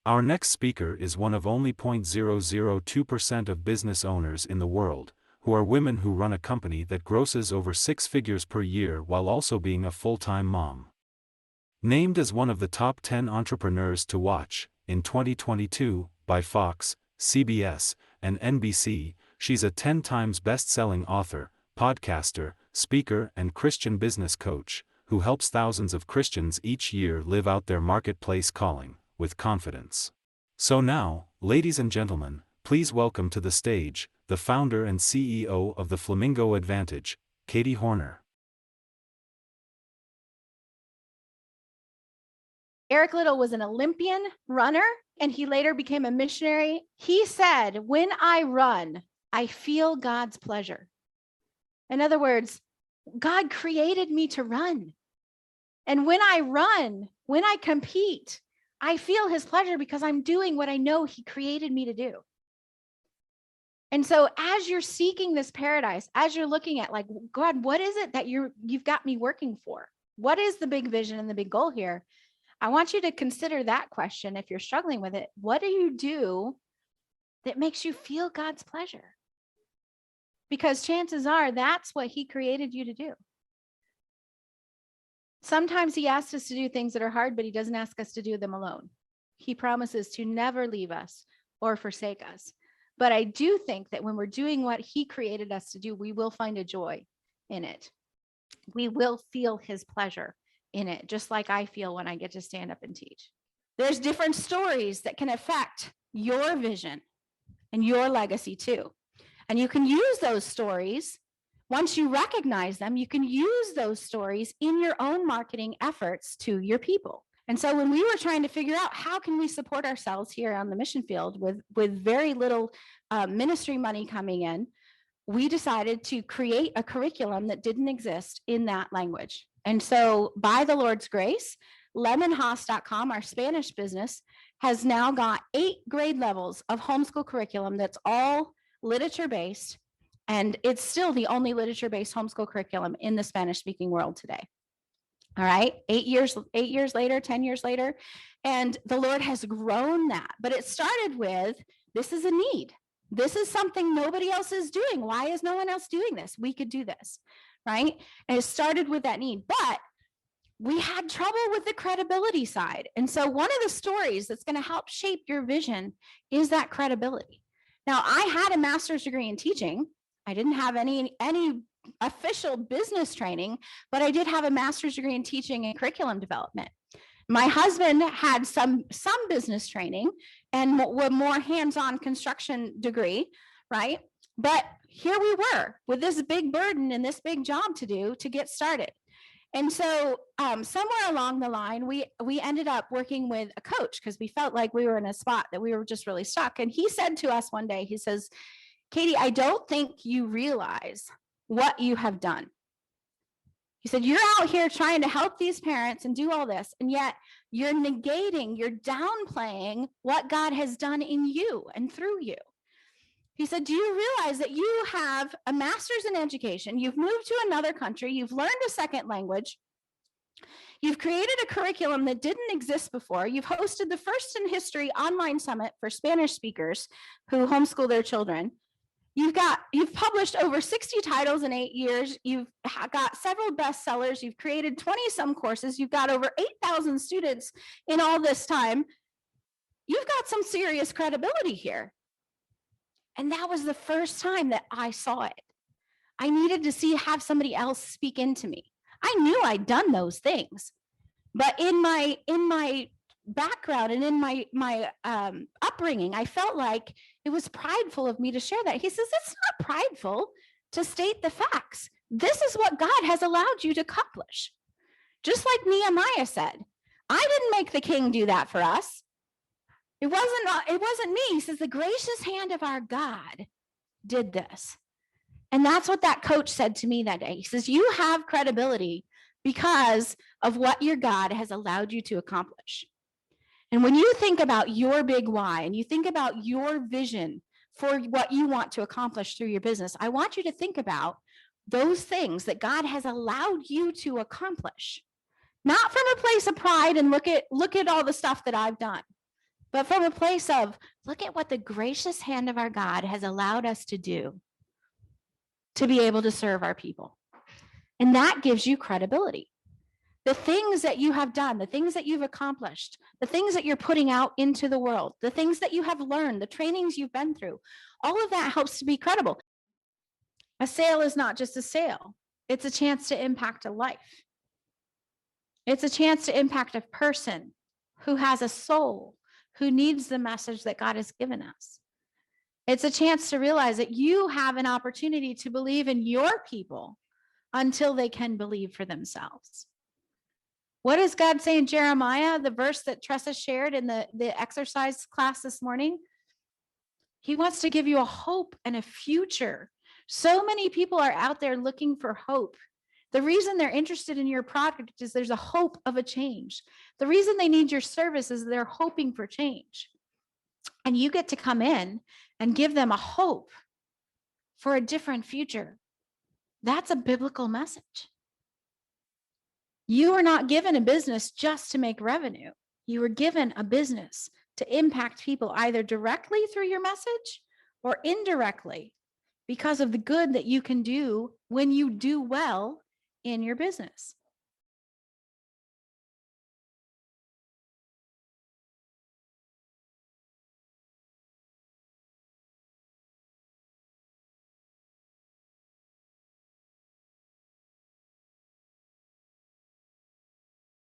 Our next speaker is one of only 0.002% of business owners in the world, who are women who run a company that grosses over 6 figures per year while also being a full-time mom. Named as one of the top 10 entrepreneurs to watch, in 2022, by Fox, CBS, and NBC, she's a 10 times best-selling author, podcaster, speaker and Christian business coach, who helps thousands of Christians each year live out their marketplace calling, with confidence. So now, ladies and gentlemen, please welcome to the stage, the founder and CEO of the Flamingo Advantage, Katie Hornor. Eric Liddell was an Olympian runner, and he later became a missionary. He said, "When I run, I feel God's pleasure." In other words, God created me to run. And when I run, when I compete, I feel his pleasure because I'm doing what I know he created me to do. And so as you're seeking this paradise, as you're looking at like, God, what is it that you've got me working for? What is the big vision and the big goal here? I want you to consider that question if you're struggling with it. What do you do that makes you feel God's pleasure? Because chances are that's what he created you to do. Sometimes he asks us to do things that are hard, but he doesn't ask us to do them alone. He promises to never leave us or forsake us. But I do think that when we're doing what he created us to do, we will find a joy in it. We will feel his pleasure in it, just like I feel when I get to stand up and teach. There's different stories that can affect your vision and your legacy too. And you can use those stories. Once you recognize them, you can use those stories in your own marketing efforts to your people. And so when we were trying to figure out how can we support ourselves here on the mission field with very little ministry money coming in, we decided to create a curriculum that didn't exist in that language. And so by the Lord's grace, lemonhaas.com, our Spanish business, has now got 8 grade levels of homeschool curriculum that's all literature-based. And it's still the only literature-based homeschool curriculum in the Spanish-speaking world today. All right, 8 years later, 10 years later, and the Lord has grown that. But it started with, this is a need. This is something nobody else is doing. Why is no one else doing this? We could do this, right? And it started with that need. But we had trouble with the credibility side. And so one of the stories that's going to help shape your vision is that credibility. Now, I had a master's degree in teaching. I didn't have any official business training, but I did have a master's degree in teaching and curriculum development. My husband had some business training and more hands-on construction degree, right? But here we were with this big burden and this big job to do to get started. And so somewhere along the line, we ended up working with a coach because we felt like we were in a spot that we were just really stuck. And he said to us one day, he says, "Katie, I don't think you realize what you have done." He said, "You're out here trying to help these parents and do all this, and yet you're downplaying what God has done in you and through you." He said, "Do you realize that you have a master's in education? You've moved to another country. You've learned a second language. You've created a curriculum that didn't exist before. You've hosted the first in history online summit for Spanish speakers who homeschool their children. You've published over 60 titles in 8 years. You've got several bestsellers. You've created 20 some courses. You've got over 8,000 students in all this time. You've got some serious credibility here." And that was the first time that I saw it. I needed to have somebody else speak into me. I knew I'd done those things, but in my background and in my upbringing, I felt like it was prideful of me to share that. He says, "It's not prideful to state the facts. This is what God has allowed you to accomplish." Just like Nehemiah said, "I didn't make the king do that for us. It wasn't me." He says, "The gracious hand of our God did this." And that's what that coach said to me that day. He says, "You have credibility because of what your God has allowed you to accomplish." And when you think about your big why and you think about your vision for what you want to accomplish through your business, I want you to think about those things that God has allowed you to accomplish, not from a place of pride and look at all the stuff that I've done, but from a place of, look at what the gracious hand of our God has allowed us to do to be able to serve our people. And that gives you credibility. The things that you have done, the things that you've accomplished, the things that you're putting out into the world, the things that you have learned, the trainings you've been through, all of that helps to be credible. A sale is not just a sale. It's a chance to impact a life. It's a chance to impact a person who has a soul, who needs the message that God has given us. It's a chance to realize that you have an opportunity to believe in your people until they can believe for themselves. What does God say in Jeremiah, the verse that Tressa shared in the exercise class this morning? He wants to give you a hope and a future. So many people are out there looking for hope. The reason they're interested in your product is there's a hope of a change. The reason they need your service is they're hoping for change. And you get to come in and give them a hope for a different future. That's a biblical message. You were not given a business just to make revenue. You were given a business to impact people either directly through your message or indirectly because of the good that you can do when you do well in your business.